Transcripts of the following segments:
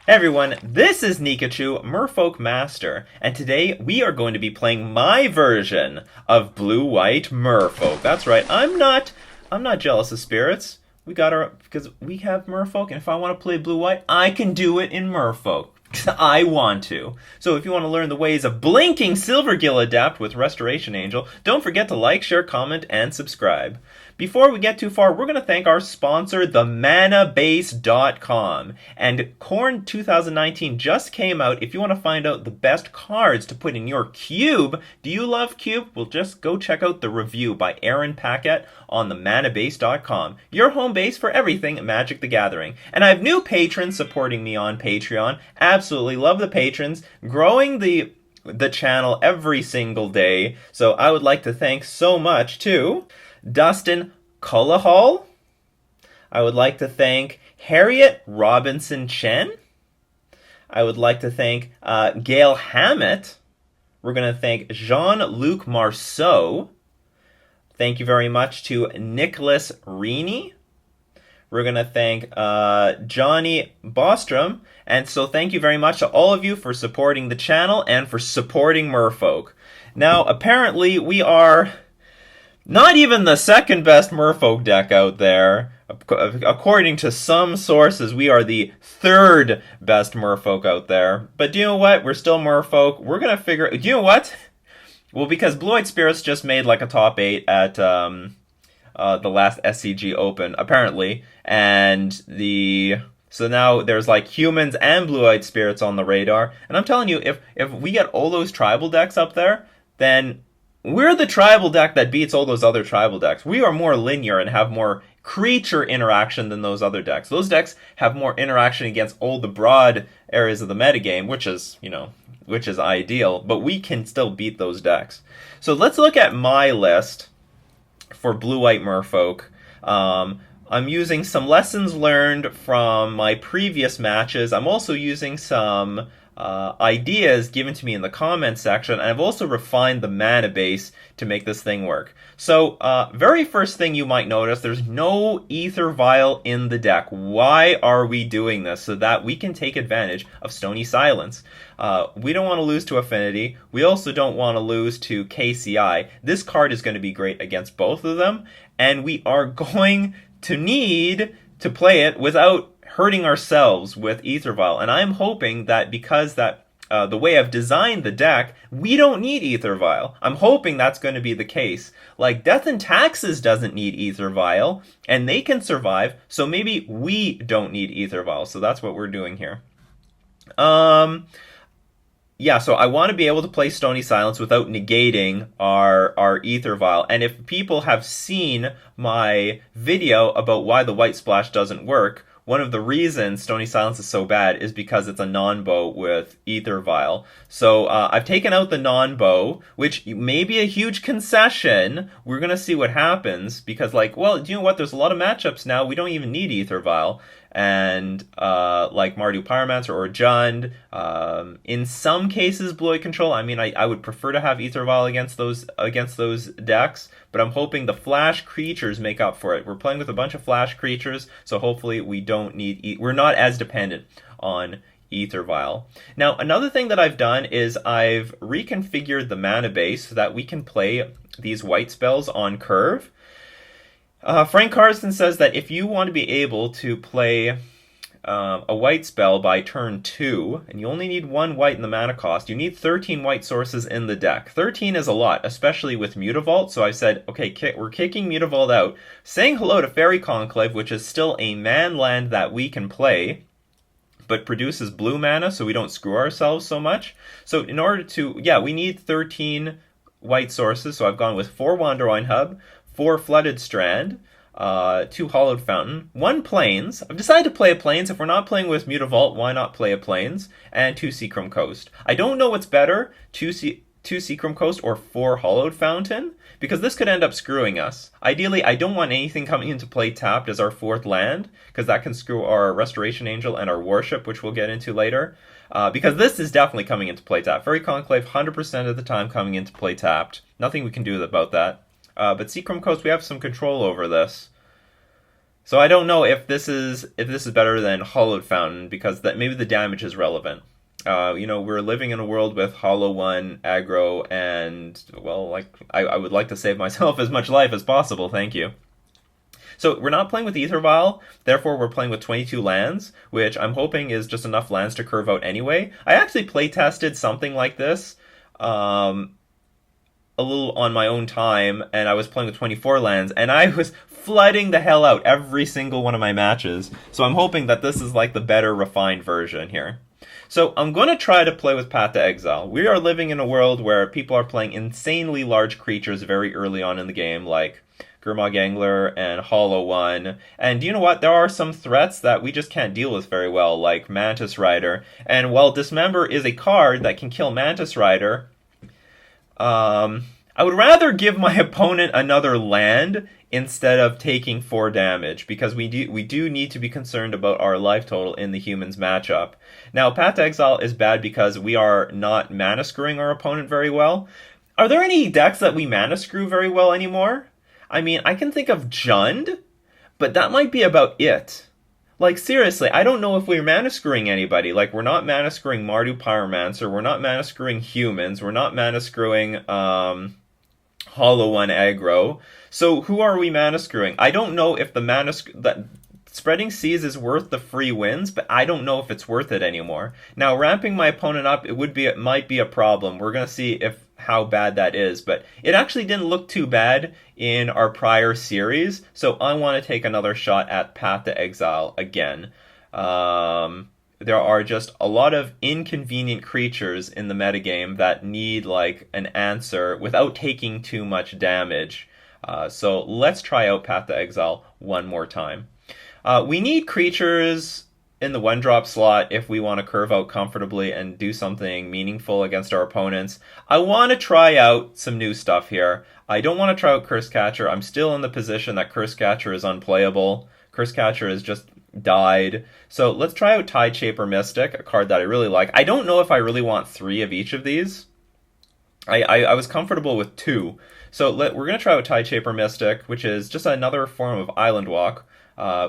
Hey everyone, this is Nikachu, Merfolk Master, and today we are going to be playing my version of Blue-White Merfolk. That's right, I'm not jealous of spirits. Because we have Merfolk, and if I want to play Blue-White, I can do it in Merfolk. I want to. So if you want to learn the ways of blinking Silvergill Adapt with Restoration Angel, don't forget to like, share, comment, and subscribe. Before we get too far, we're going to thank our sponsor, themanabase.com. And Corn 2019 just came out. If you want to find out the best cards to put in your cube, do you love cube? Well, just go check out the review by Aaron Paquette on themanabase.com. Your home base for everything Magic the Gathering. And I have new patrons supporting me on Patreon. Absolutely love the patrons. Growing the channel every single day. So I would like to thank so much to Dustin Cullahall. I would like to thank Harriet Robinson Chen. I would like to thank Gail Hammett. We're going to thank Jean-Luc Marceau. Thank you very much to Nicholas Reaney. We're going to thank Johnny Bostrom. And so thank you very much to all of you for supporting the channel and for supporting Merfolk. Now, apparently, we are not even the second best Merfolk deck out there. According to some sources, we are the third best Merfolk out there. But do you know what? We're still Merfolk. We're going to figure... Do you know what? Well, because Blue-White Spirits just made like a top 8 at the last SCG Open, apparently. And so now there's like humans and Blue-White Spirits on the radar. And I'm telling you, if we get all those tribal decks up there, then we're the tribal deck that beats all those other tribal decks. We are more linear and have more creature interaction than those other decks. Those decks have more interaction against all the broad areas of the metagame, which is ideal, but we can still beat those decks. So let's look at my list for Blue-White Merfolk. I'm using some lessons learned from my previous matches. I'm also using some ideas given to me in the comments section, and I've also refined the mana base to make this thing work. So, very first thing you might notice, there's no Ether Vial in the deck. Why are we doing this? So that we can take advantage of Stony Silence. We don't want to lose to Affinity. We also don't want to lose to KCI. This card is going to be great against both of them, and we are going to need to play it without hurting ourselves with Ether Vial. And I'm hoping that because the way I've designed the deck, we don't need Ether Vial. I'm hoping that's going to be the case. Like, Death and Taxes doesn't need Ether Vial, and they can survive, so maybe we don't need Ether Vial. So that's what we're doing here. Yeah, so I want to be able to play Stony Silence without negating our Ether Vial. And if people have seen my video about why the White Splash doesn't work, one of the reasons Stony Silence is so bad is because it's a non-bow with Ether Vial. So I've taken out the non-bow, which may be a huge concession. We're going to see what happens because, like, well, do you know what? There's a lot of matchups now. We don't even need Ether Vial. And like Mardu Pyromancer or Jund, in some cases Blue-White Control. I mean, I would prefer to have Ether Vial against those decks, but I'm hoping the flash creatures make up for it. We're playing with a bunch of flash creatures, so hopefully we're not as dependent on Ether Vial. Now, another thing that I've done is I've reconfigured the mana base so that we can play these white spells on curve. Frank Carson says that if you want to be able to play a white spell by turn 2, and you only need 1 white in the mana cost, you need 13 white sources in the deck. 13 is a lot, especially with Mutavault, so I said, okay, we're kicking Mutavault out, saying hello to Fairy Conclave, which is still a man land that we can play, but produces blue mana, so we don't screw ourselves so much. So in order to, we need 13 white sources, so I've gone with 4 Wanderwine Hub, 4 Flooded Strand, 2 Hollowed Fountain, 1 Plains. I've decided to play a Plains. If we're not playing with Mutavault, why not play a Plains? And 2 Seachrome Coast. I don't know what's better, 2 Seachrome Coast or 4 Hollowed Fountain, because this could end up screwing us. Ideally, I don't want anything coming into play tapped as our 4th land, because that can screw our Restoration Angel and our Warship, which we'll get into later. Because this is definitely coming into play tapped. Fairy Conclave, 100% of the time coming into play tapped. Nothing we can do about that. But Seachrome Coast, we have some control over this. So I don't know if this is better than Hollowed Fountain because that maybe the damage is relevant. We're living in a world with Hollow One aggro, and well, like I would like to save myself as much life as possible. Thank you. So we're not playing with Ether Vial, therefore we're playing with 22 lands, which I'm hoping is just enough lands to curve out anyway. I actually play tested something like this. A little on my own time, and I was playing with 24 lands, and I was flooding the hell out every single one of my matches. So I'm hoping that this is like the better refined version here. So I'm going to try to play with Path to Exile. We are living in a world where people are playing insanely large creatures very early on in the game, like Gurmag Angler and Hollow One. And you know what? There are some threats that we just can't deal with very well, like Mantis Rider. And while Dismember is a card that can kill Mantis Rider, I would rather give my opponent another land instead of taking 4 damage, because we do need to be concerned about our life total in the humans matchup. Now, Path to Exile is bad because we are not mana screwing our opponent very well. Are there any decks that we mana screw very well anymore? I mean, I can think of Jund, but that might be about it. Like, seriously, I don't know if we're mana screwing anybody. Like, we're not mana screwing Mardu Pyromancer, we're not mana screwing humans, we're not mana screwing Hollow One aggro. So who are we mana screwing? I don't know if the that Spreading Seas is worth the free wins, but I don't know if it's worth it anymore. Now, ramping my opponent up, it might be a problem. We're gonna see how bad that is, but it actually didn't look too bad in our prior series, so I want to take another shot at Path to Exile again. There are just a lot of inconvenient creatures in the metagame that need like an answer without taking too much damage. So let's try out Path to Exile one more time. We need creatures in the 1-drop slot if we want to curve out comfortably and do something meaningful against our opponents. I want to try out some new stuff here. I don't want to try out Curse Catcher. I'm still in the position that Curse Catcher is unplayable. Curse Catcher has just died. So let's try out Tideshaper Mystic, a card that I really like. I don't know if I really want 3 of each of these. I was comfortable with 2. So we're going to try out Tideshaper Mystic, which is just another form of Island Walk.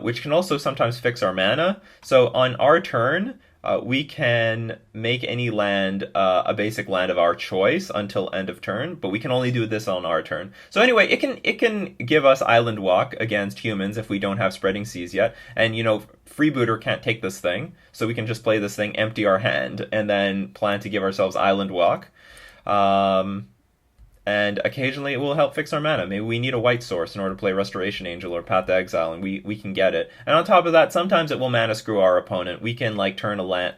Which can also sometimes fix our mana. So on our turn, we can make any land a basic land of our choice until end of turn, but we can only do this on our turn. So anyway, it can give us Island Walk against humans if we don't have Spreading Seas yet. And Freebooter can't take this thing, so we can just play this thing, empty our hand, and then plan to give ourselves Island Walk. And occasionally it will help fix our mana. Maybe we need a white source in order to play Restoration Angel or Path to Exile, and we can get it. And on top of that, sometimes it will mana screw our opponent. We can turn a land,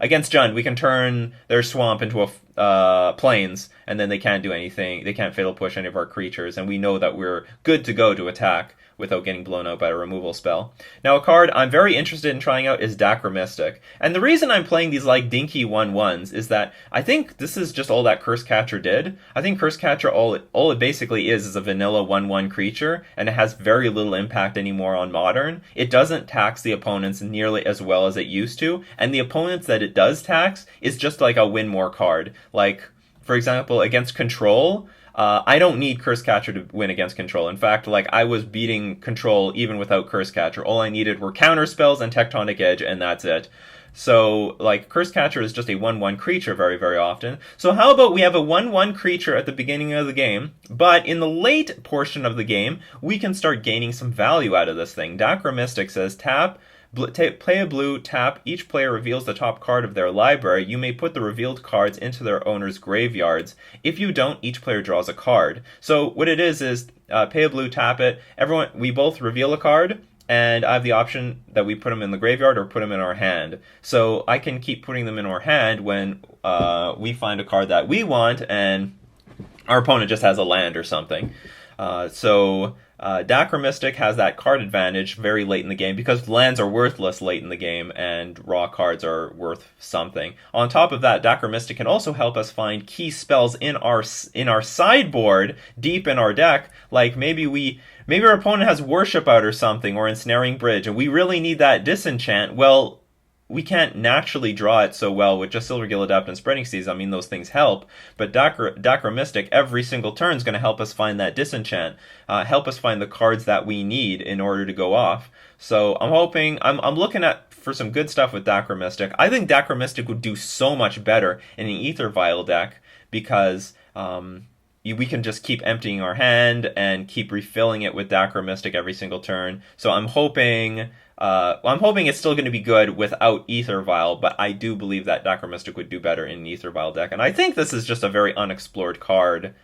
against Jund, we can turn their swamp into a plains, and then they can't do anything. They can't fatal push any of our creatures, and we know that we're good to go to attack without getting blown out by a removal spell. Now, a card I'm very interested in trying out is Dacra Mystic. And the reason I'm playing these dinky 1/1s is that I think this is just all that Curse Catcher did. I think Curse Catcher, all it basically is a vanilla 1/1 creature, and it has very little impact anymore on Modern. It doesn't tax the opponents nearly as well as it used to, and the opponents that it does tax is just like a win more card. For example, against Control, I don't need Curse Catcher to win against Control. In fact, I was beating Control even without Curse Catcher. All I needed were counter spells and Tectonic Edge, and that's it. So, Curse Catcher is just a 1/1 creature very, very often. So how about we have a 1/1 creature at the beginning of the game, but in the late portion of the game, we can start gaining some value out of this thing. Dacra Mystic says, play a blue, tap, each player reveals the top card of their library. You may put the revealed cards into their owner's graveyards. If you don't, each player draws a card. So what it is pay a blue, tap it. We both reveal a card, and I have the option that we put them in the graveyard or put them in our hand. So I can keep putting them in our hand when we find a card that we want, and our opponent just has a land or something. Dacra Mystic has that card advantage very late in the game because lands are worthless late in the game and raw cards are worth something. On top of that, Dacra Mystic can also help us find key spells in our sideboard deep in our deck. Maybe our opponent has Worship out or something, or Ensnaring Bridge, and we really need that disenchant. Well, we can't naturally draw it so well with just Silvergill Adept and Spreading Seas. I mean, those things help, but Dacra Mystic every single turn is going to help us find that disenchant, help us find the cards that we need in order to go off. So I'm hoping, I'm looking at for some good stuff with Dacra Mystic. I think Dacra Mystic would do so much better in an Ether Vial deck because we can just keep emptying our hand and keep refilling it with Dacra Mystic every single turn. So I'm hoping it's still going to be good without Ether Vial, but I do believe that Dacra Mystic would do better in an Ether Vial deck. And I think this is just a very unexplored card.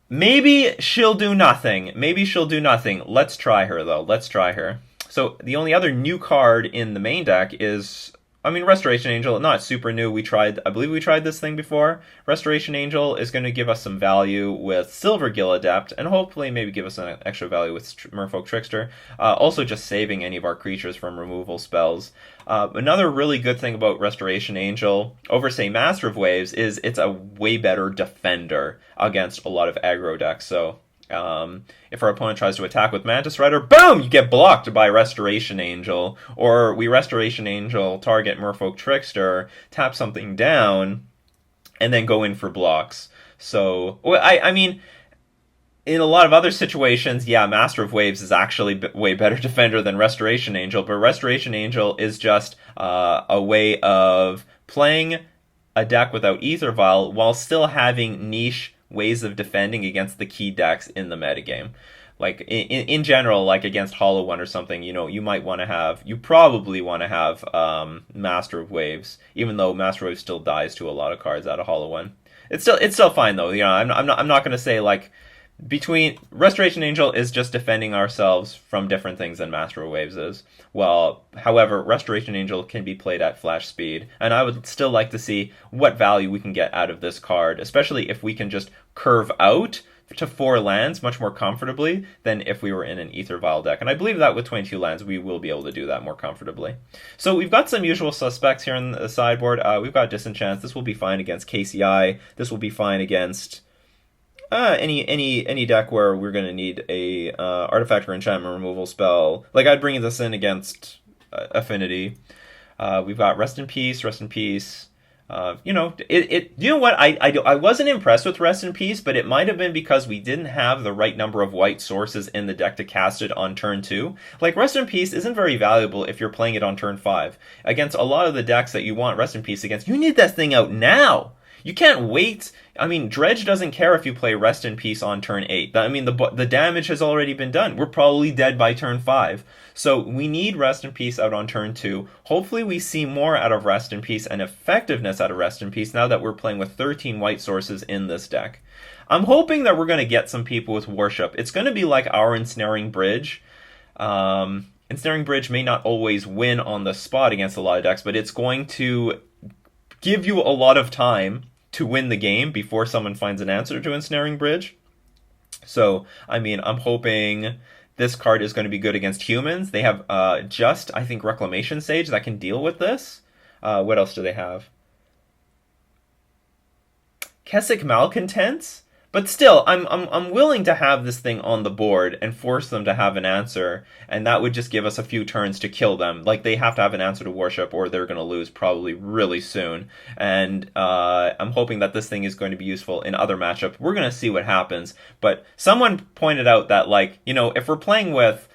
Maybe she'll do nothing. Maybe she'll do nothing. Let's try her, though. Let's try her. So the only other new card in the main deck is, I mean, Restoration Angel, not super new. I believe we tried this thing before. Restoration Angel is going to give us some value with Silvergill Adept, and hopefully maybe give us an extra value with Merfolk Trickster. Also just saving any of our creatures from removal spells. Another really good thing about Restoration Angel over, say, Master of Waves is it's a way better defender against a lot of aggro decks. So if our opponent tries to attack with Mantis Rider, boom, you get blocked by Restoration Angel. Or we Restoration Angel, target Merfolk Trickster, tap something down, and then go in for blocks. So, I mean, in a lot of other situations, yeah, Master of Waves is actually way better defender than Restoration Angel, but Restoration Angel is just a way of playing a deck without Ether Vial while still having niche ways of defending against the key decks in the metagame. Like, in general, like against Hollow One or something, you probably want to have Master of Waves, even though Master of Waves still dies to a lot of cards out of Hollow One. It's still fine, though. I'm not going to say, like, between Restoration Angel is just defending ourselves from different things than Master of Waves is. Well, however, Restoration Angel can be played at flash speed, and I would still like to see what value we can get out of this card, especially if we can just curve out to 4 lands much more comfortably than if we were in an Ether Vial deck. And I believe that with 22 lands, we will be able to do that more comfortably. So we've got some usual suspects here on the sideboard. We've got Disenchants. This will be fine against KCI. This will be fine against any deck where we're going to need a artifact or enchantment removal spell. Like, I'd bring this in against Affinity. We've got Rest in Peace. You know what? I wasn't impressed with Rest in Peace, but it might have been because we didn't have the right number of white sources in the deck to cast it on turn 2. Like, Rest in Peace isn't very valuable if you're playing it on turn 5. Against a lot of the decks that you want Rest in Peace against, you need that thing out now! You can't wait. I mean, Dredge doesn't care if you play Rest in Peace on turn 8. I mean, the damage has already been done. We're probably dead by turn 5. So we need Rest in Peace out on turn 2. Hopefully we see more out of Rest in Peace and effectiveness out of Rest in Peace now that we're playing with 13 white sources in this deck. I'm hoping that we're going to get some people with Worship. It's going to be like our Ensnaring Bridge. Ensnaring Bridge may not always win on the spot against a lot of decks, but it's going to give you a lot of time to win the game before someone finds an answer to Ensnaring Bridge. So, I mean, I'm hoping this card is going to be good against humans. They have I think, Reclamation Sage that can deal with this. What else do they have? Kessick Malcontents? But still, I'm willing to have this thing on the board and force them to have an answer, and that would just give us a few turns to kill them. Like, they have to have an answer to Worship, or they're going to lose probably really soon. And I'm hoping that this thing is going to be useful in other matchups. We're going to see what happens. But someone pointed out that, like, if we're playing with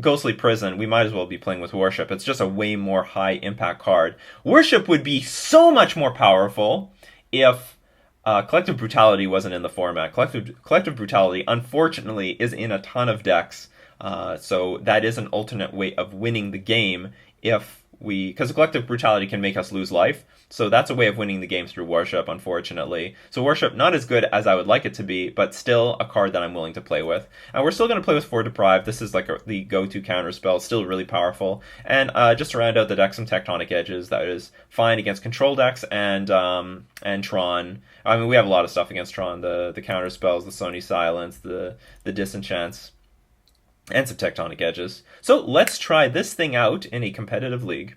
Ghostly Prison, we might as well be playing with Worship. It's just a way more high impact card. Worship would be so much more powerful if Collective Brutality wasn't in the format. Collective Brutality, unfortunately, is in a ton of decks. So that is an alternate way of winning the game because Collective Brutality can make us lose life. So that's a way of winning the game through Worship, unfortunately. So Worship, not as good as I would like it to be, but still a card that I'm willing to play with. And we're still going to play with 4 Deprive. This is like the go-to counter spell, still really powerful. And just to round out the deck, some Tectonic Edges. That is fine against control decks and Tron. I mean, we have a lot of stuff against Tron. The counter spells, the Sony Silence, the Disenchants, and some Tectonic Edges. So let's try this thing out in a competitive league.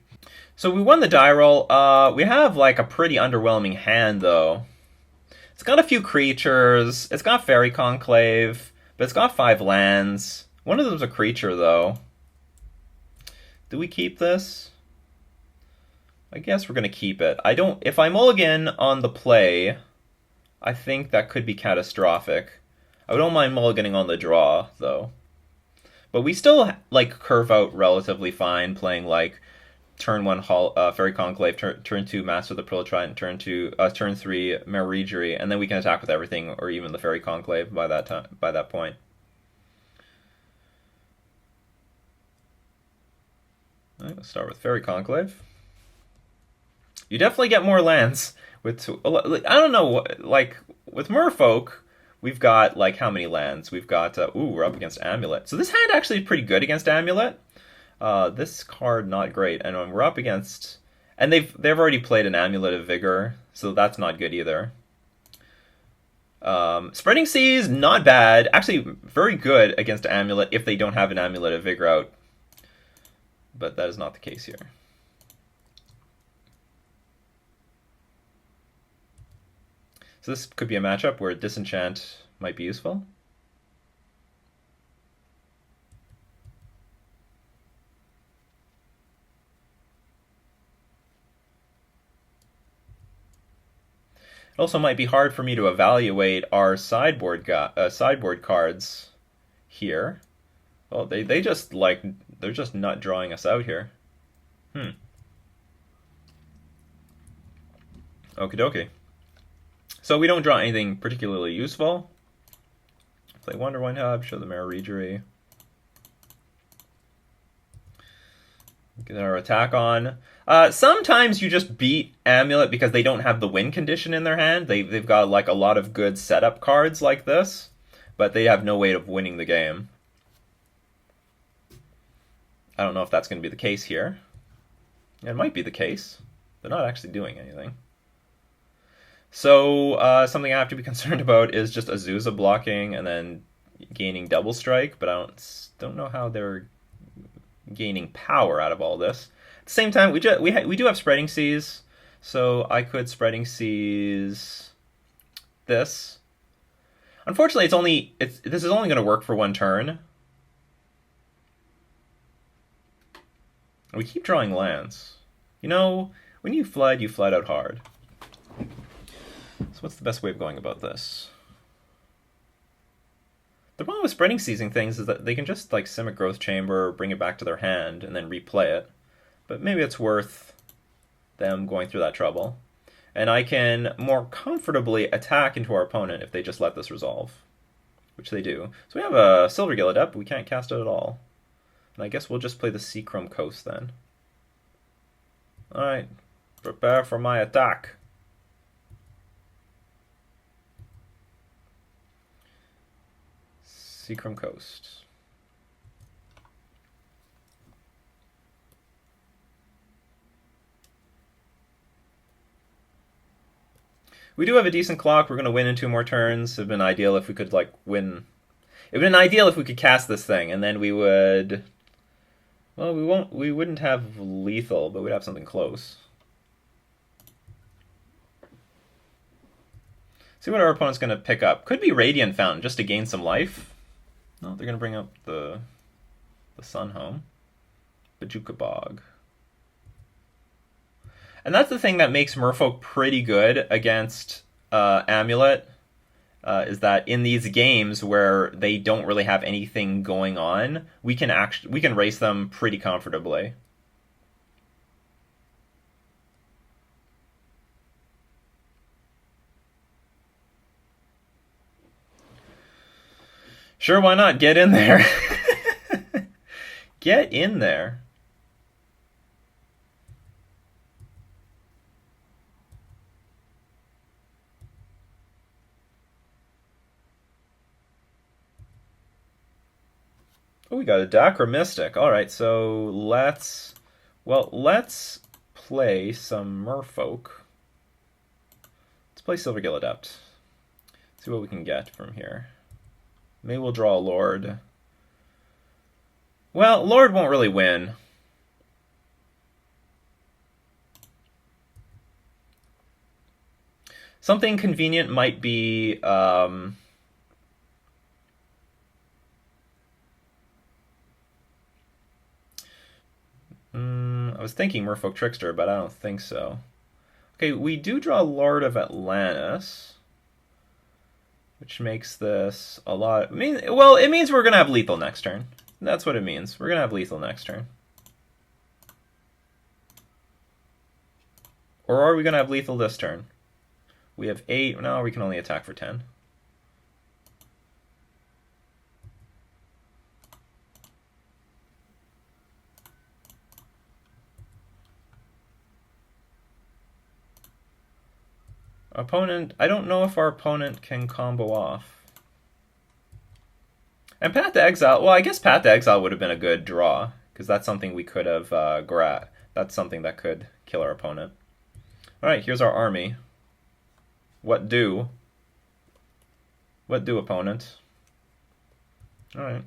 So we won the die roll. We have like a pretty underwhelming hand, though. It's got a few creatures. It's got Fairy Conclave, but it's got 5 lands. One of them's a creature, though. Do we keep this? I guess we're gonna keep it. I don't. If I mulligan on the play, I think that could be catastrophic. I don't mind mulliganing on the draw though. But we still like curve out relatively fine, playing like turn one Fairy Conclave, turn two Master of the Pearl Trident, turn three Mare, and then we can attack with everything or even the Fairy Conclave by that time. By that point. All right, let's start with Fairy Conclave. You definitely get more lands with. I don't know, like with Merfolk, we've got like how many lands? We've got we're up against Amulet. So this hand actually is pretty good against Amulet. This card not great, and when we're up against, and they've already played an Amulet of Vigor, so that's not good either. Spreading Seas not bad, actually very good against Amulet if they don't have an Amulet of Vigor out, but that is not the case here. So this could be a matchup where Disenchant might be useful. It also might be hard for me to evaluate our sideboard cards here. Well, they just like they're just not drawing us out here. Okie dokie. So we don't draw anything particularly useful. Play Wonderwine Hub, show the Mare. Get our attack on. Sometimes you just beat Amulet because they don't have the win condition in their hand. They've got like a lot of good setup cards like this, but they have no way of winning the game. I don't know if that's going to be the case here. It might be the case. They're not actually doing anything. So something I have to be concerned about is just Azusa blocking and then gaining double strike, but I don't know how they're gaining power out of all this. At the same time, we do have Spreading Seas, so I could Spreading Seas this. Unfortunately, this is only going to work for one turn. We keep drawing lands. You know, when you flood out hard. So what's the best way of going about this? The problem with Spreading Seasing things is that they can just like Simic Growth Chamber, bring it back to their hand, and then replay it. But maybe it's worth them going through that trouble. And I can more comfortably attack into our opponent if they just let this resolve, which they do. So we have a Silvergill Adept, but we can't cast it at all. And I guess we'll just play the Seachrome Coast then. Alright, prepare for my attack. Seachrome Coast. We do have a decent clock. We're going to win in 2 more turns. It would have been ideal if we could like win. It would have been ideal if we could cast this thing, and then we would. Well, we wouldn't have lethal, but we'd have something close. See what our opponent's going to pick up. Could be Radiant Fountain just to gain some life. No, they're going to bring up the Sun Home. Bajuka Bog. And that's the thing that makes Merfolk pretty good against Amulet, is that in these games where they don't really have anything going on, we can race them pretty comfortably. Sure, why not? Get in there. Get in there. Oh, we got a Dakra Mystic. Alright, so let's play some Merfolk. Let's play Silvergill Adept. See what we can get from here. Maybe we'll draw a Lord. Well, Lord won't really win. Something convenient might be I was thinking Merfolk Trickster, but I don't think so. Okay, we do draw Lord of Atlantis, which makes this a lot. Well, it means we're gonna have lethal next turn. That's what it means. We're gonna have lethal next turn. Or are we gonna have lethal this turn? We have 8. No, we can only attack for 10. Opponent, I don't know if our opponent can combo off. And Path to Exile, well, I guess Path to Exile would have been a good draw, because that's something we could have that's something that could kill our opponent. Alright, here's our army. What do? What do, opponent? Alright.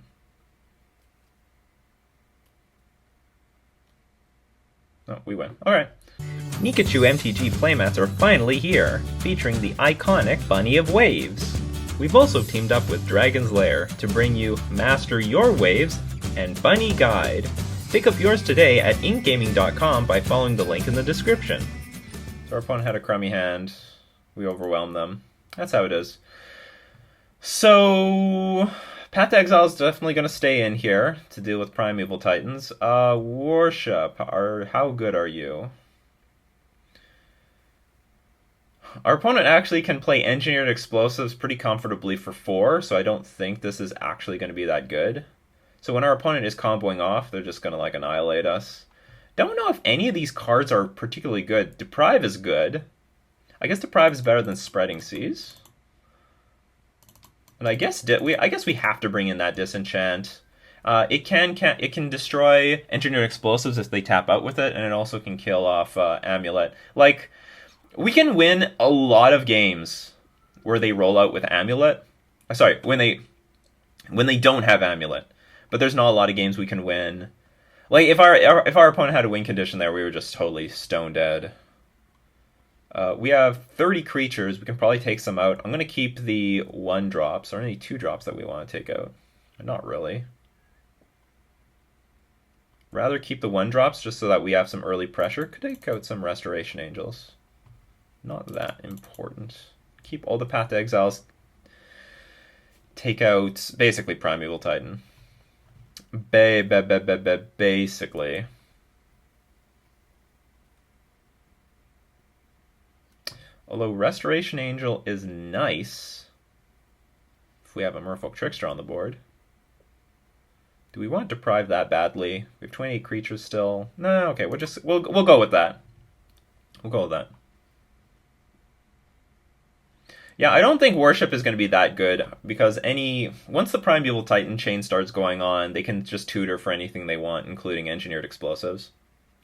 Oh, we win. Alright. Nikachu MTG playmats are finally here, featuring the iconic Bunny of Waves. We've also teamed up with Dragon's Lair to bring you Master Your Waves and Bunny Guide. Pick up yours today at inkgaming.com by following the link in the description. So our opponent had a crummy hand. We overwhelmed them. That's how it is. So Path to Exile is definitely going to stay in here to deal with Primeval Titans. Worship, how good are you? Our opponent actually can play Engineered Explosives pretty comfortably for 4, so I don't think this is actually going to be that good. So when our opponent is comboing off, they're just going to like annihilate us. Don't know if any of these cards are particularly good. Deprive is good. I guess Deprive is better than Spreading Seas. And I guess we have to bring in that Disenchant. It can destroy Engineered Explosives if they tap out with it, and it also can kill off Amulet. Like, we can win a lot of games where they roll out with Amulet. Sorry, when they don't have Amulet. But there's not a lot of games we can win. Like, if our opponent had a win condition there, we were just totally stone dead. We have 30 creatures. We can probably take some out. I'm going to keep the 1 drops, or any 2 drops that we want to take out. Not really. Rather keep the 1 drops just so that we have some early pressure. Could take out some Restoration Angels. Not that important. Keep all the Path to Exiles. Take out basically Primeval Titan. Basically. Although Restoration Angel is nice if we have a Merfolk Trickster on the board. Do we want to deprive that badly? We have 28 creatures still. No, okay, we'll go with that. We'll go with that. Yeah, I don't think Worship is going to be that good, because once the Primeval Titan chain starts going on, they can just tutor for anything they want, including Engineered Explosives.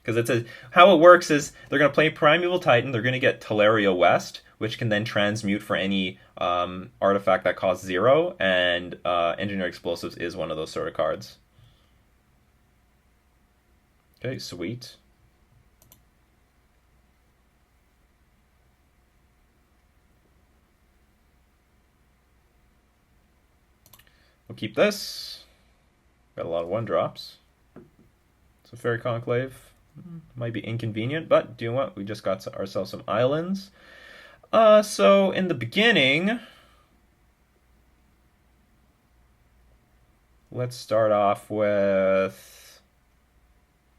Because how it works is they're going to play Primeval Titan, they're going to get Teleria West, which can then transmute for any artifact that costs 0, and Engineered Explosives is one of those sort of cards. Okay, sweet. We'll keep this. Got a lot of 1-drops. So Fairy Conclave might be inconvenient, but do you know what? We just got ourselves some islands. So in the beginning, let's start off with,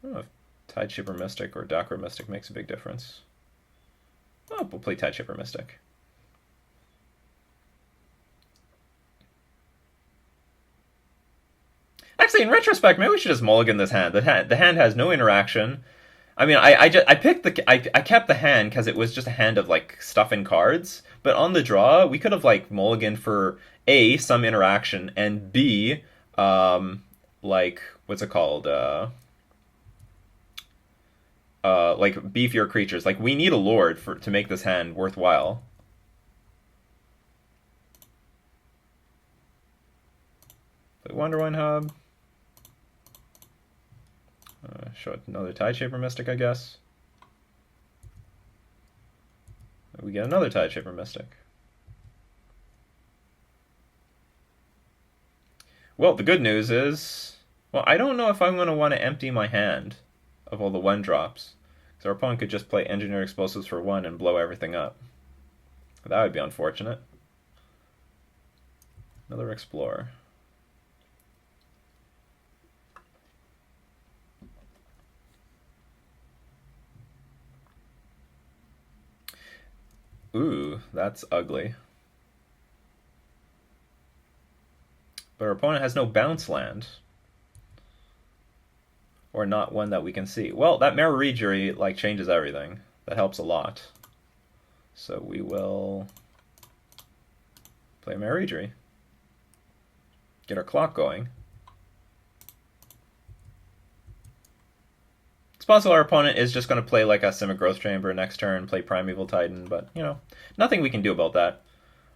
I don't know if Tideshipper Mystic or Dakra Mystic makes a big difference. Oh, we'll play Tideshipper Mystic. Actually, in retrospect, maybe we should just mulligan this hand. The hand has no interaction. I mean, I kept the hand because it was just a hand of like stuff and cards. But on the draw, we could have like mulliganed for A, some interaction, and B, like what's it called? Like beefier creatures. Like we need a lord to make this hand worthwhile. Play Wonderwine Hub. Show another Tideshaper Mystic, I guess. We get another Tideshaper Mystic. Well, the good news is, well, I don't know if I'm going to want to empty my hand. of all the 1-drops. So our opponent could just play Engineered Explosives for 1 and blow everything up. That would be unfortunate. Another Explorer. Ooh, that's ugly. But our opponent has no bounce land. Or not one that we can see. Well, that Marrigery like changes everything. That helps a lot. So we will play Marrigery. Get our clock going. It's possible our opponent is just going to play like a Simic Growth Chamber next turn, play Primeval Titan, but you know, nothing we can do about that.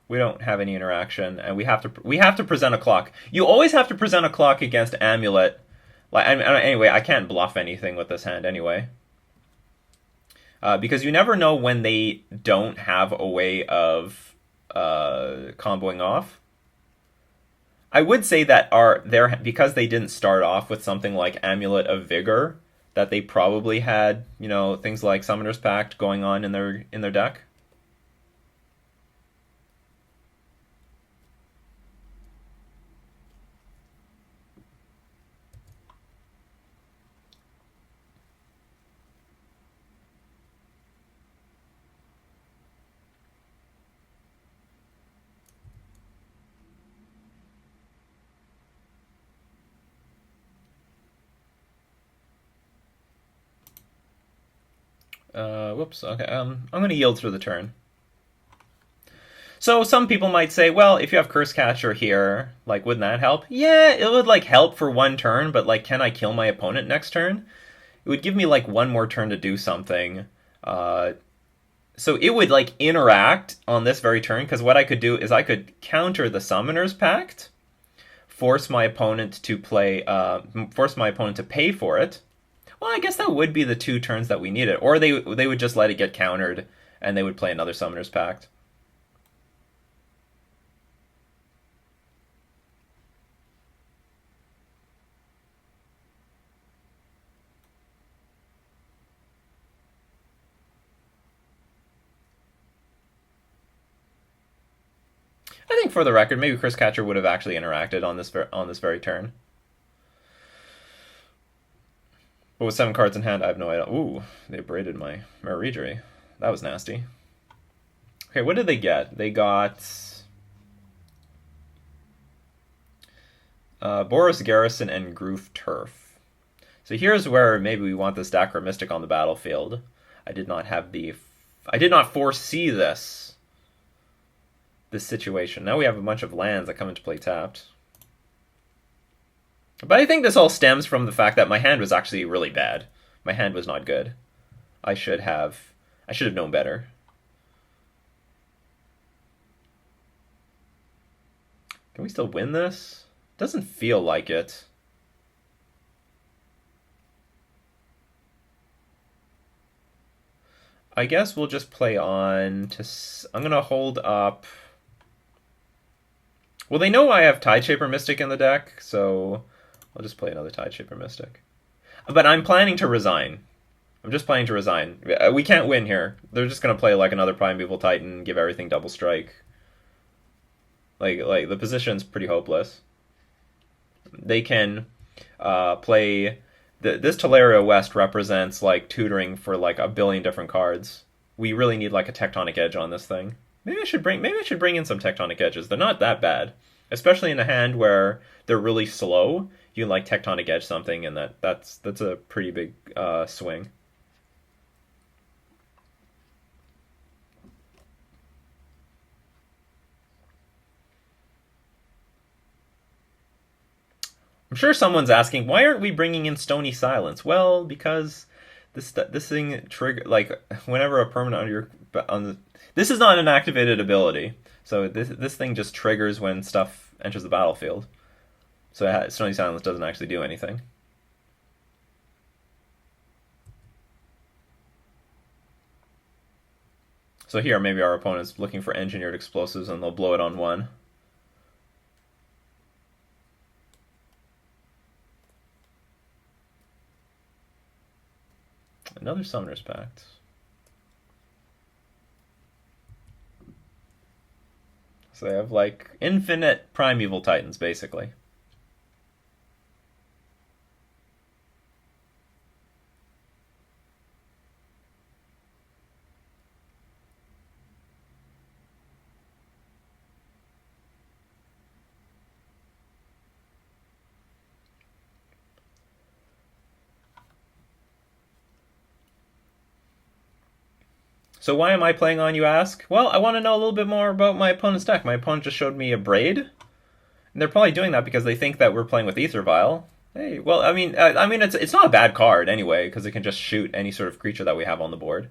We don't have any interaction, and we have to present a clock. You always have to present a clock against Amulet. Like anyway, I can't bluff anything with this hand anyway, because you never know when they don't have a way of comboing off. I would say that because they didn't start off with something like Amulet of Vigor, that they probably had, you know, things like Summoner's Pact going on in their deck. Whoops. Okay. I'm going to yield through the turn. So some people might say, well, if you have Curse Catcher here, like, wouldn't that help? Yeah, it would like help for one turn, but like, can I kill my opponent next turn? It would give me like one more turn to do something. So it would like interact on this very turn, because what I could do is I could counter the Summoner's Pact, force my opponent to pay for it. Well, I guess that would be the 2 turns that we needed. Or they would just let it get countered, and they would play another Summoner's Pact. I think for the record, maybe Curse Catcher would have actually interacted on this very turn. But with 7 cards in hand, I have no idea. Ooh, they braided my Marrigery. That was nasty. Okay, what did they get? They got Boros Garrison and Groove Turf. So here's where maybe we want this Dacra Mystic on the battlefield. I did not foresee this situation. Now we have a bunch of lands that come into play tapped. But I think this all stems from the fact that my hand was actually really bad. My hand was not good. I should have known better. Can we still win this? Doesn't feel like it. I guess we'll just play on to... I'm going to hold up... Well, they know I have Tideshaper Mystic in the deck, so I'll just play another Tideshaper Mystic. But I'm planning to resign. I'm just planning to resign. We can't win here. They're just going to play like another Primeval Titan, give everything double strike. Like the position's pretty hopeless. They can play... This Teleria West represents like tutoring for like a billion different cards. We really need like a Tectonic Edge on this thing. Maybe I should bring in some Tectonic Edges. They're not that bad, especially in a hand where they're really slow. You can like Tectonic Edge something, and that's a pretty big swing. I'm sure someone's asking, why aren't we bringing in Stony Silence? Well, because this thing trigger like whenever a permanent this is not an activated ability, so this thing just triggers when stuff enters the battlefield. So Stony Silence doesn't actually do anything. So here, maybe our opponent's looking for Engineered Explosives, and they'll blow it on 1. another Summoner's Pact. So they have like infinite Primeval Titans, basically. So why am I playing on, you ask? Well, I want to know a little bit more about my opponent's deck. My opponent just showed me a Braid, and they're probably doing that because they think that we're playing with Aether Vial. Hey, well, I mean, it's not a bad card anyway because it can just shoot any sort of creature that we have on the board.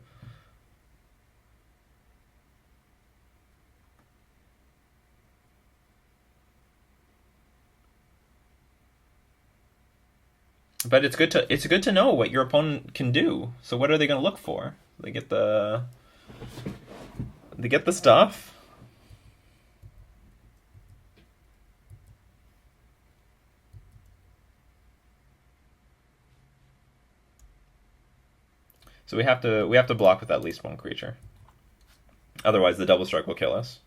But it's good to know what your opponent can do. So what are they going to look for? They get the stuff. So we have to block with at least one creature. Otherwise, the double strike will kill us.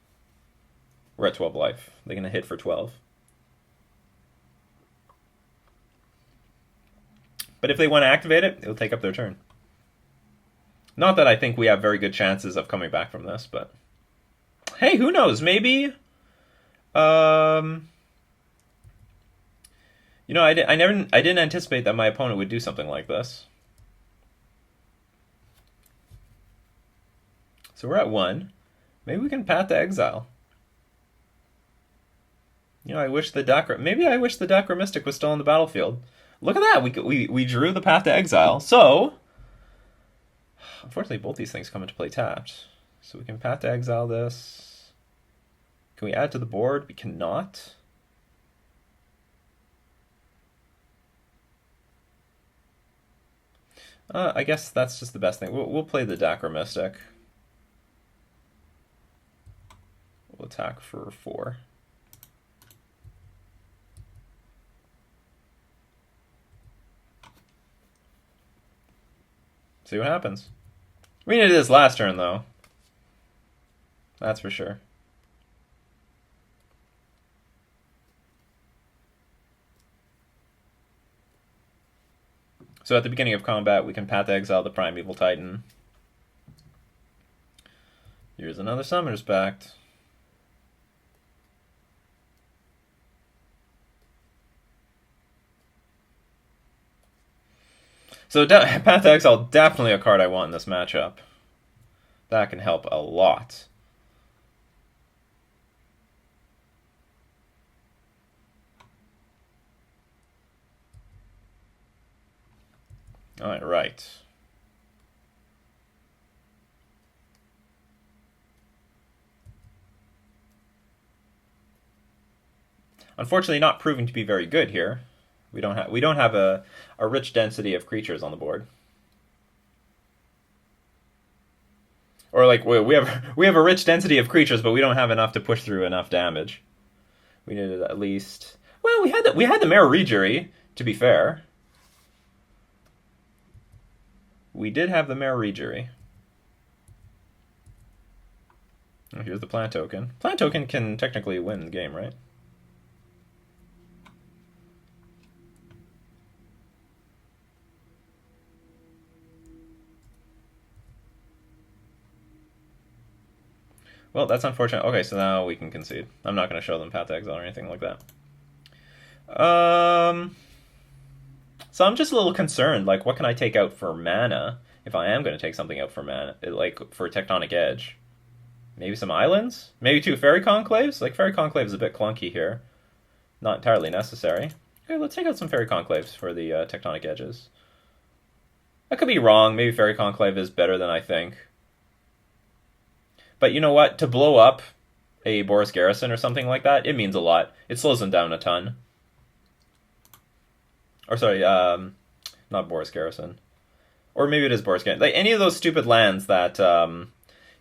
We're at 12 life. They're going to hit for 12. But if they want to activate it, it'll take up their turn. Not that I think we have very good chances of coming back from this, but hey, who knows? Maybe. You know, I didn't anticipate that my opponent would do something like this. So we're at 1. Maybe we can Path to Exile. You know, I wish the Dakra Mystic was still on the battlefield. Look at that! We drew the Path to Exile. So, unfortunately, both these things come into play tapped. So we can Path to Exile this. Can we add to the board? We cannot. I guess that's just the best thing. We'll play the Dakra Mystic. We'll attack for 4. See what happens. We needed this last turn, though. That's for sure. So at the beginning of combat, we can Path to Exile the Primeval Titan. Here's another Summoner's Pact. So Path to Exile, definitely a card I want in this matchup. That can help a lot. All right. Unfortunately, not proving to be very good here. We don't have a rich density of creatures on the board. Or like we have a rich density of creatures, but we don't have enough to push through enough damage. We needed at least. Well, we had the Mare Rejury, to be fair. We did have the Mare Rejury. Oh, here's the Plant Token. Plant Token can technically win the game, right? Well, that's unfortunate. Okay, so now we can concede. I'm not going to show them Path to Exile or anything like that. So I'm just a little concerned. Like, what can I take out for mana if I am going to take something out for mana? Like, for Tectonic Edge. Maybe some islands? Maybe 2 Fairy Conclaves? Like, Fairy Conclave is a bit clunky here. Not entirely necessary. Okay, let's take out some Fairy Conclaves for the Tectonic Edges. I could be wrong. Maybe Fairy Conclave is better than I think. But you know what? To blow up a Boris Garrison or something like that, it means a lot. It slows them down a ton. Or sorry, not Boris Garrison. Or maybe it is Boris Garrison. Like any of those stupid lands that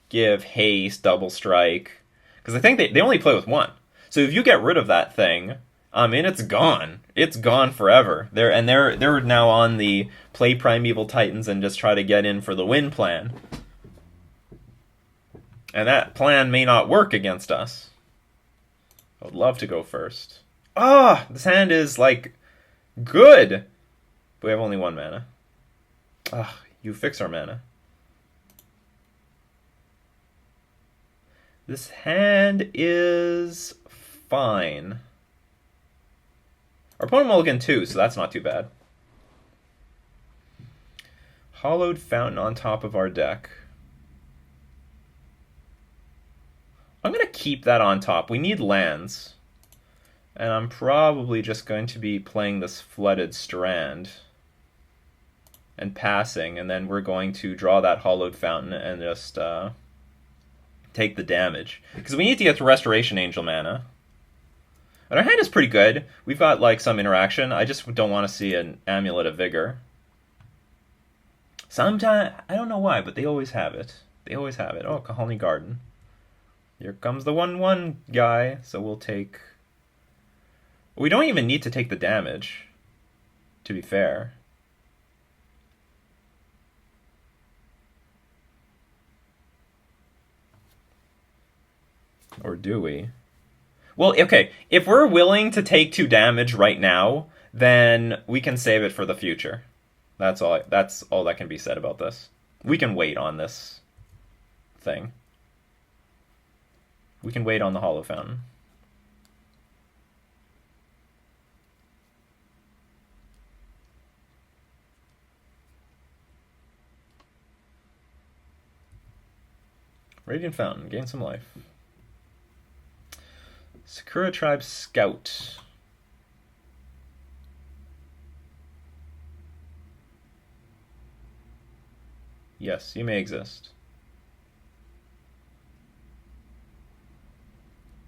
give haste, double strike. Because I think they only play with 1. So if you get rid of that thing, I mean, it's gone. It's gone forever. They're now on the play Primeval Titans and just try to get in for the win plan. And that plan may not work against us. I would love to go first. Ah, this hand is like good. But we have only 1 mana. Ah, you fix our mana. This hand is fine. Our opponent mulliganed 2, so that's not too bad. Hollowed Fountain on top of our deck. I'm going to keep that on top. We need lands. And I'm probably just going to be playing this Flooded Strand and passing, and then we're going to draw that Hollowed Fountain and just take the damage. Because we need to get to Restoration Angel mana. And our hand is pretty good. We've got like some interaction. I just don't want to see an Amulet of Vigor. Sometimes, I don't know why, but they always have it. They always have it. Oh, Kahalni Garden. Here comes the 1/1 guy, so we'll take... We don't even need to take the damage, to be fair. Or do we? Well, okay, if we're willing to take 2 damage right now, then we can save it for the future. That's all that can be said about this. We can wait on this thing. We can wait on the Hollow Fountain. Radiant Fountain, gain some life. Sakura Tribe Scout. Yes, you may exist.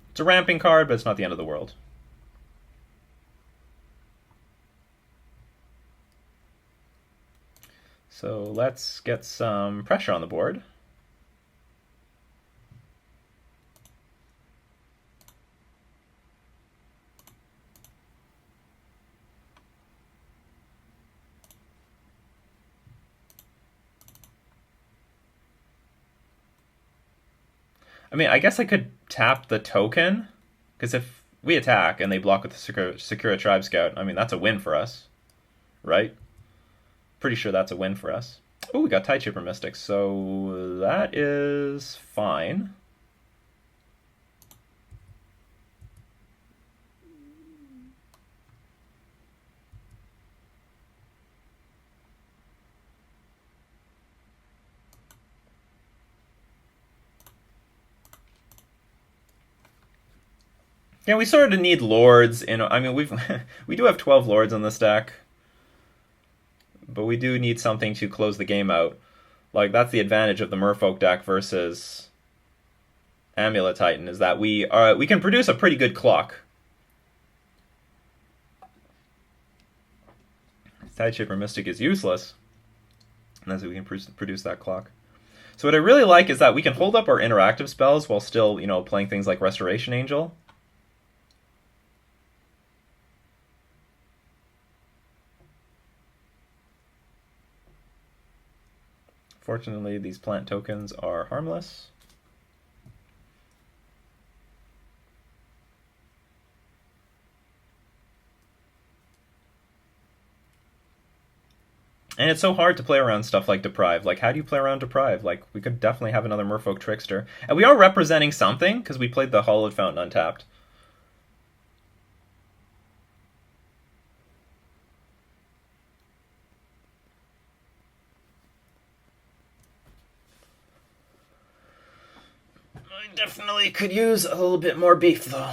It's a ramping card, but it's not the end of the world. So let's get some pressure on the board. I mean, I guess I could tap the token, because if we attack and they block with the Sakura Tribe Scout, I mean, that's a win for us, right? Pretty sure that's a win for us. Oh, we got Tide Shaper Mystic, so that is fine. Yeah, we sort of need lords. I mean, we do have 12 lords on this deck, but we do need something to close the game out. Like, that's the advantage of the Merfolk deck versus Amulet Titan, is that we can produce a pretty good clock. Tide Shaper Mystic is useless unless we can produce that clock. So what I really like is that we can hold up our interactive spells while still, playing things like Restoration Angel. Fortunately, these plant tokens are harmless. And it's so hard to play around stuff like Deprive. Like, how do you play around Deprive? Like, we could definitely have another Merfolk Trickster. And we are representing something, because we played the Hollowed Fountain untapped. I definitely could use a little bit more beef, though.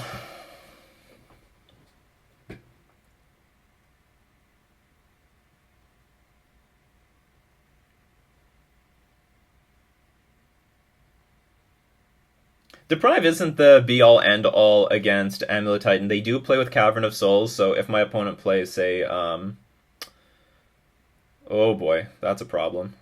Deprive isn't the be-all, end-all against Amulet Titan. They do play with Cavern of Souls, so if my opponent plays, say, oh boy, that's a problem.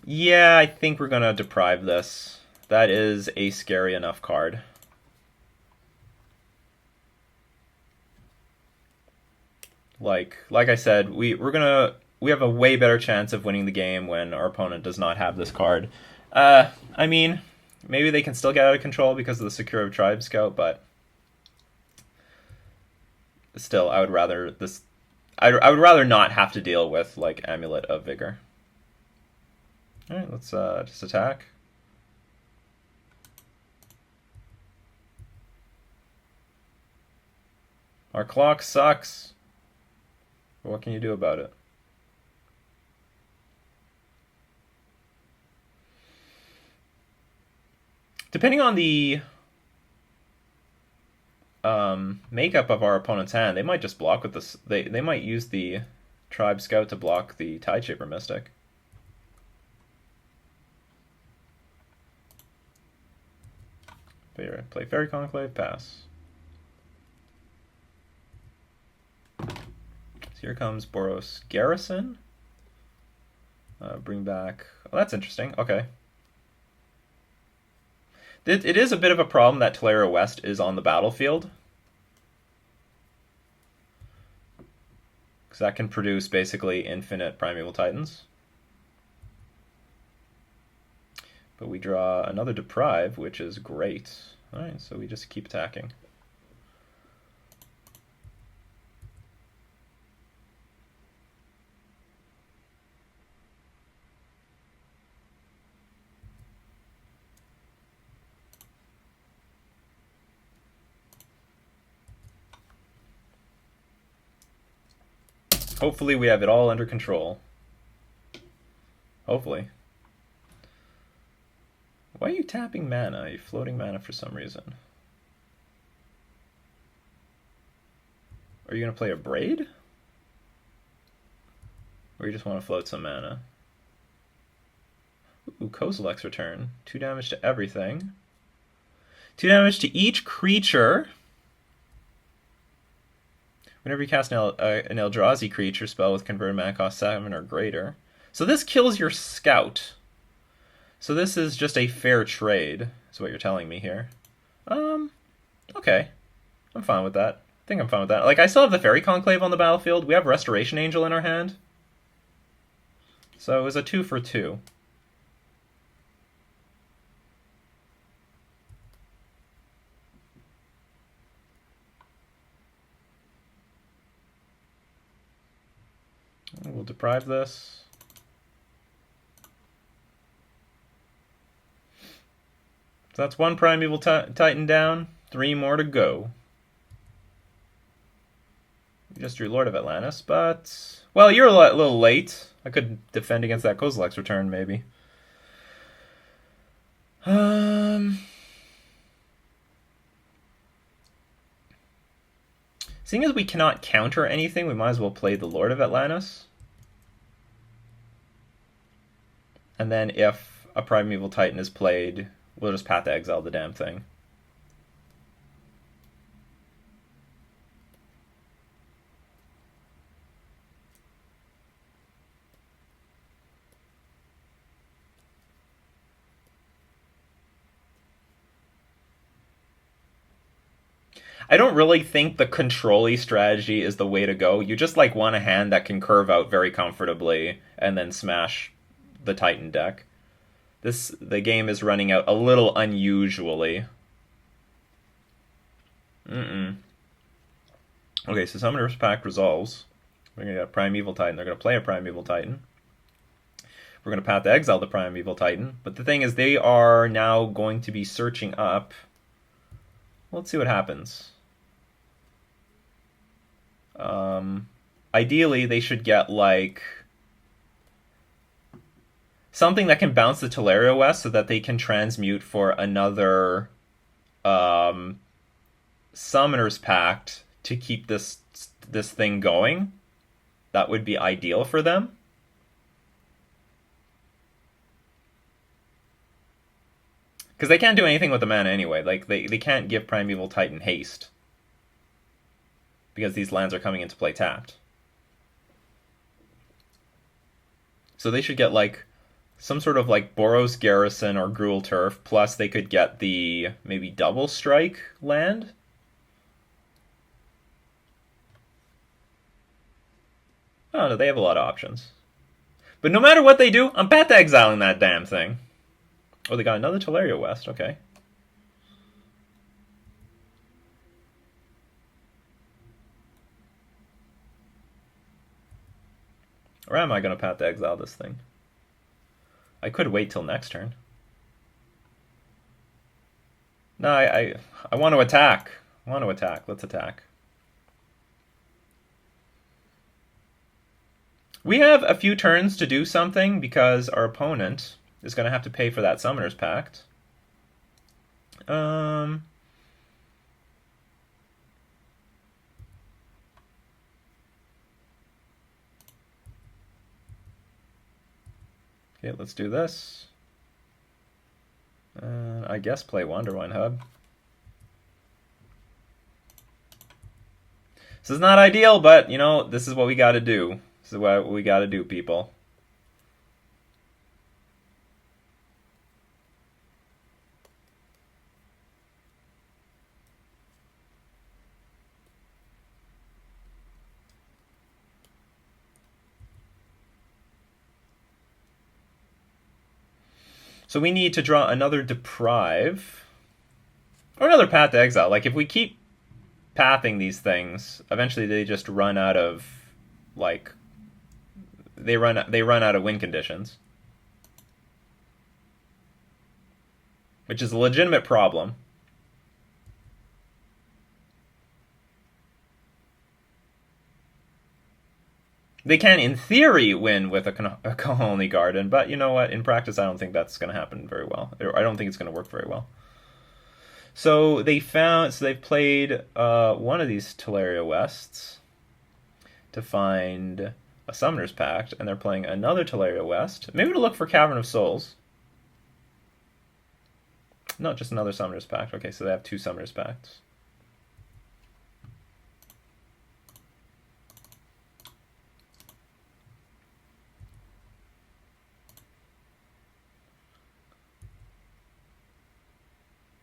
Yeah, I think we're gonna deprive this. That is a scary enough card. Like I said, we have a way better chance of winning the game when our opponent does not have this card. I mean, maybe they can still get out of control because of the Secure of Tribe Scout, but still, I would rather this. I would rather not have to deal with like Amulet of Vigor. All right, let's just attack. Our clock sucks. What can you do about it? Depending on the makeup of our opponent's hand, they might just block with this. They might use the Tribe Scout to block the Tideshaper Mystic. Play Fairy Conclave, pass. So here comes Boros Garrison. Bring back. Oh, that's interesting. Okay. It is a bit of a problem that Teleria West is on the battlefield. Because that can produce basically infinite Primeval Titans. But we draw another Deprive, which is great. Alright, so we just keep attacking. Hopefully we have it all under control. Hopefully. Why are you tapping mana? You're floating mana for some reason. Are you going to play a Braid? Or you just want to float some mana? Ooh, Kozilek's Return. 2 damage to everything. 2 damage to each creature. Whenever you cast an Eldrazi creature spell with converted mana cost 7 or greater. So this kills your Scout. So this is just a fair trade, is what you're telling me here. Okay. I'm fine with that. I think I'm fine with that. Like, I still have the Fairy Conclave on the battlefield. We have Restoration Angel in our hand. So it was a 2 for 2. We'll deprive this. So that's one Primeval Titan down. 3 more to go. We just drew Lord of Atlantis, but... Well, you're a little late. I could defend against that Kozilek's Return, maybe. Seeing as we cannot counter anything, we might as well play the Lord of Atlantis. And then if a Primeval Titan is played, we'll just Path to Exile the damn thing. I don't really think the control-y strategy is the way to go. You just like want a hand that can curve out very comfortably and then smash the Titan deck. The game is running out a little unusually. Okay, so Summoner's Pact resolves. We're gonna get a Primeval Titan. They're gonna play a Primeval Titan. We're gonna Path to Exile the Primeval Titan. But the thing is, they are now going to be searching up. Let's see what happens. Ideally, they should get, like, something that can bounce the Teleria West so that they can transmute for another Summoner's Pact to keep this thing going. That would be ideal for them. Because they can't do anything with the mana anyway. Like, they can't give Primeval Titan haste. Because these lands are coming into play tapped. So they should get, like, Some sort of like Boros Garrison or Gruul Turf, plus they could get the maybe double strike land. Oh no, they have a lot of options. But no matter what they do, I'm Path to Exiling that damn thing. Oh, they got another Teleria West, okay. Or am I going to Path to Exile this thing? I could wait till next turn. No, I want to attack. I want to attack. Let's attack. We have a few turns to do something because our opponent is going to have to pay for that Summoner's Pact. Okay, let's do this. I guess play Wanderwine Hub. This is not ideal, but, you know, this is what we got to do. This is what we got to do, people. So we need to draw another Deprive. Or another Path to Exile. Like, if we keep pathing these things, eventually they just run out of, like, they run out of win conditions, which is a legitimate problem. They can, in theory, win with a Kahonli Garden, but you know what? In practice, I don't think that's going to happen very well. I don't think it's going to work very well. So they've played one of these Teleria Wests to find a Summoner's Pact, and they're playing another Teleria West. Maybe to look for Cavern of Souls. No, just another Summoner's Pact. Okay, so they have two Summoner's Pacts.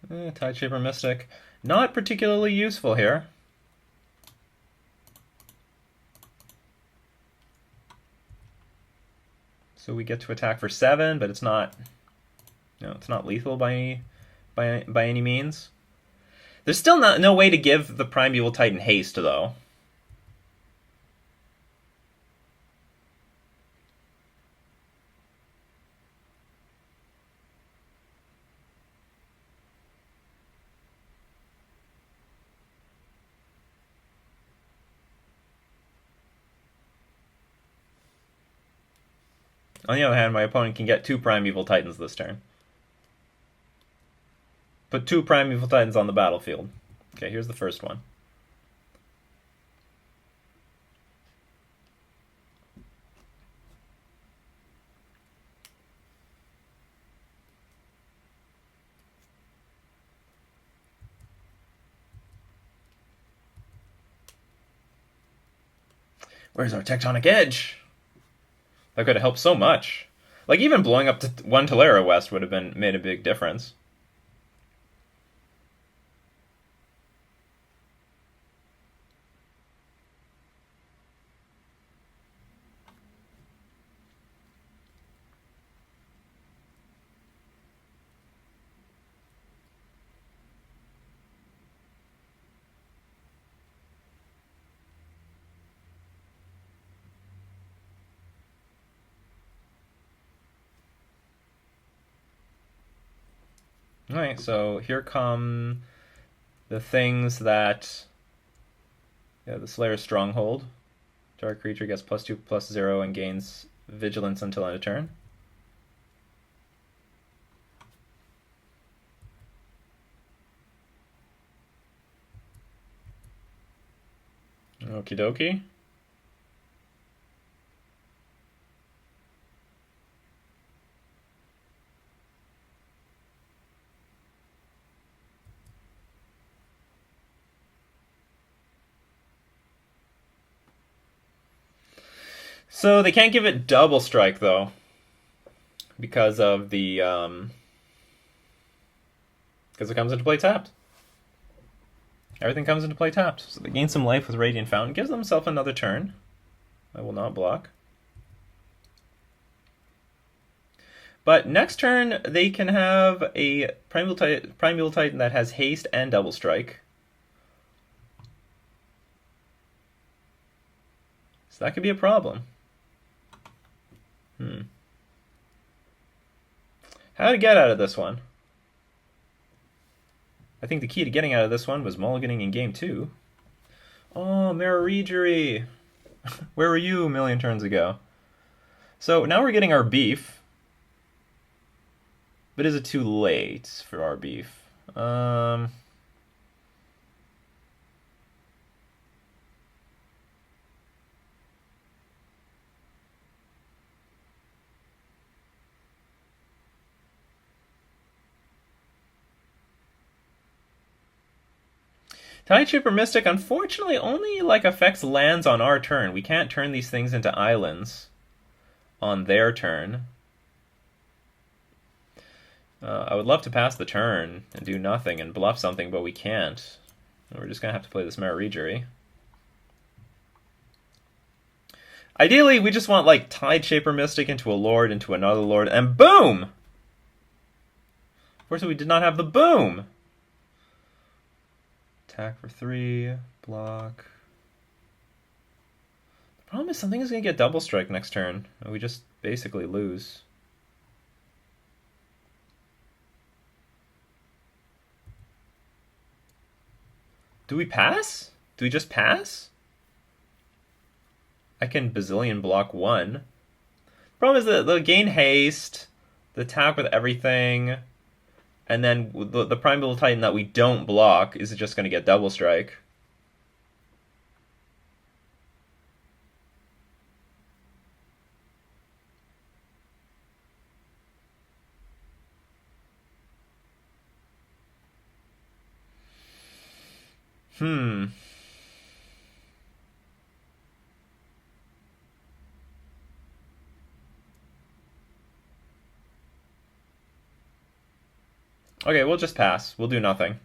Tideshaper Mystic. Not particularly useful here. So we get to attack for 7, but it's not, it's not lethal by any means. There's still no way to give the Primeval Titan haste, though. On the other hand, my opponent can get 2 Primeval Titans this turn. Put 2 Primeval Titans on the battlefield. Okay, here's the first one. Where's our Tectonic Edge? That could have helped so much. Like, even blowing up to 1 Teleria West would have made a big difference. Alright, so here come the things that... Yeah, the Slayer's Stronghold. Target creature gets +2/+0 and gains Vigilance until end of turn. Okie dokie. So they can't give it double strike, though. because of the because it comes into play tapped. Everything comes into play tapped. So they gain some life with Radiant Fountain. Gives themselves another turn. I will not block. But next turn, they can have a Primeval Titan that has haste and double strike. So that could be a problem. How to get out of this one? I think the key to getting out of this one was mulliganing in game 2. Oh, Mararegery! Where were you a million turns ago? So now we're getting our beef. But is it too late for our beef? Tideshipper Mystic, unfortunately, only affects lands on our turn. We can't turn these things into islands on their turn. I would love to pass the turn and do nothing and bluff something, but we can't. We're just gonna have to play this Mararegery. Ideally, we just want Tideshaper Mystic into a Lord, into another Lord, and boom! Unfortunately, we did not have the boom. Attack for 3, block. The problem is something is going to get double strike next turn, and we just basically lose. Do we pass? Do we just pass? I can bazillion block 1. The problem is that the gain haste, the attack with everything, and then the Primeval Titan that we don't block is just going to get double strike. Okay, we'll just pass. We'll do nothing.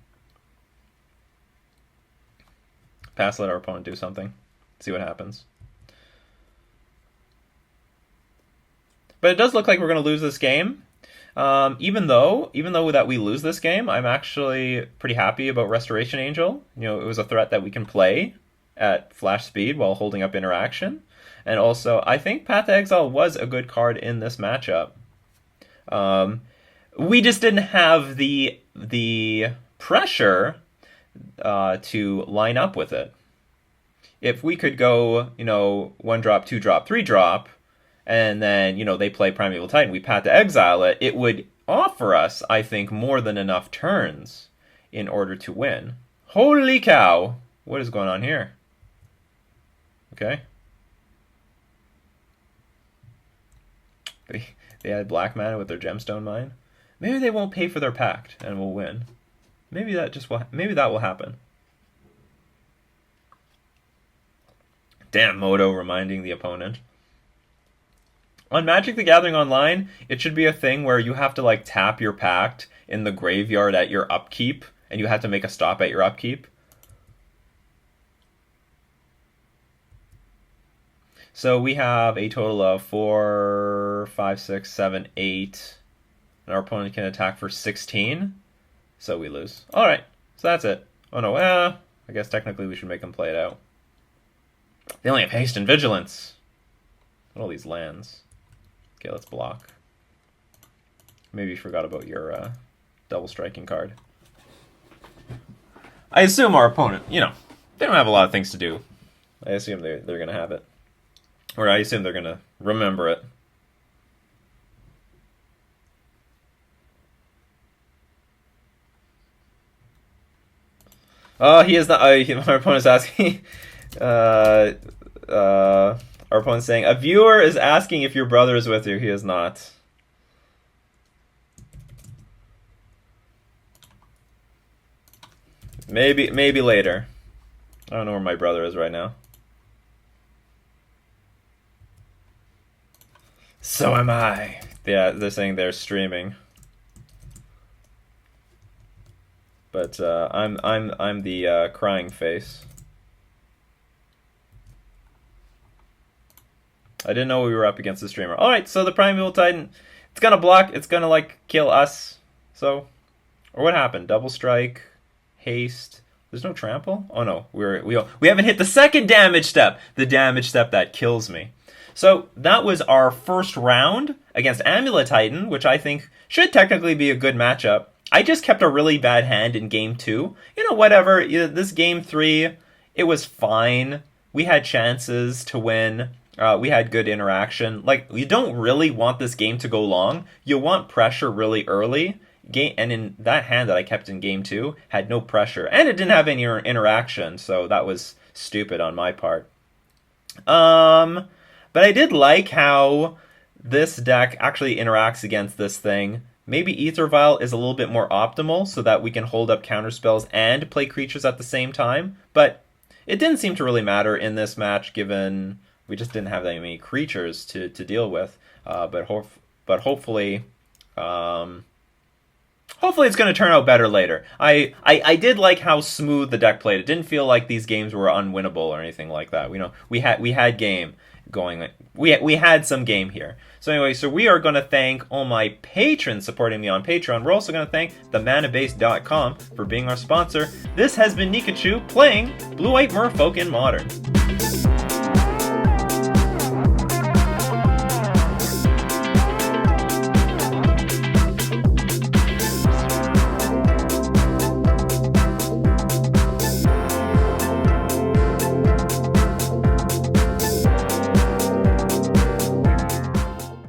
Pass, let our opponent do something. See what happens. But it does look like we're going to lose this game. Even though that we lose this game, I'm actually pretty happy about Restoration Angel. You know, it was a threat that we can play at flash speed while holding up interaction. And also, I think Path to Exile was a good card in this matchup. We just didn't have the pressure to line up with it. If we could go, 1 drop, 2 drop, 3 drop, and then, they play Primeval Titan, we Path to Exile it, it would offer us, I think, more than enough turns in order to win. Holy cow! What is going on here? Okay. They had black mana with their gemstone mine. Maybe they won't pay for their pact and we'll win. Maybe that will happen. Damn, Moto reminding the opponent. On Magic the Gathering Online, it should be a thing where you have to tap your pact in the graveyard at your upkeep, and you have to make a stop at your upkeep. So we have a total of 4, 5, 6, 7, 8. And our opponent can attack for 16. So we lose. Alright, so that's it. Oh no, I guess technically we should make them play it out. They only have haste and vigilance. What are all these lands? Okay, let's block. Maybe you forgot about your double striking card. I assume our opponent, they don't have a lot of things to do. I assume they're going to have it. Or I assume they're going to remember it. Oh, he is not. Our opponent's asking. Our opponent's saying, a viewer is asking if your brother is with you. He is not. Maybe later. I don't know where my brother is right now. So am I. Yeah, they're saying they're streaming. But I'm the crying face. I didn't know we were up against the streamer. All right, so the Primeval Titan, it's gonna block. It's gonna like kill us. So, or what happened? Double strike, haste. There's no trample. Oh no, we haven't hit the second damage step. The damage step that kills me. So that was our first round against Amulet Titan, which I think should technically be a good matchup. I just kept a really bad hand in game 2. You know, whatever. This game 3, it was fine. We had chances to win. We had good interaction. Like, you don't really want this game to go long. You want pressure really early. And in that hand that I kept in game 2, had no pressure. And it didn't have any interaction, so that was stupid on my part. But I did like how this deck actually interacts against this thing. Maybe Ether Vial is a little bit more optimal so that we can hold up counterspells and play creatures at the same time. But it didn't seem to really matter in this match given we just didn't have that many creatures to deal with. But hopefully... hopefully it's going to turn out better later. I did like how smooth the deck played. It didn't feel like these games were unwinnable or anything like that. We had game going. We had some game here. So anyway, so we are going to thank all my patrons supporting me on Patreon. We're also going to thank themanabase.com for being our sponsor. This has been Nikachu playing Blue-White Merfolk in Modern.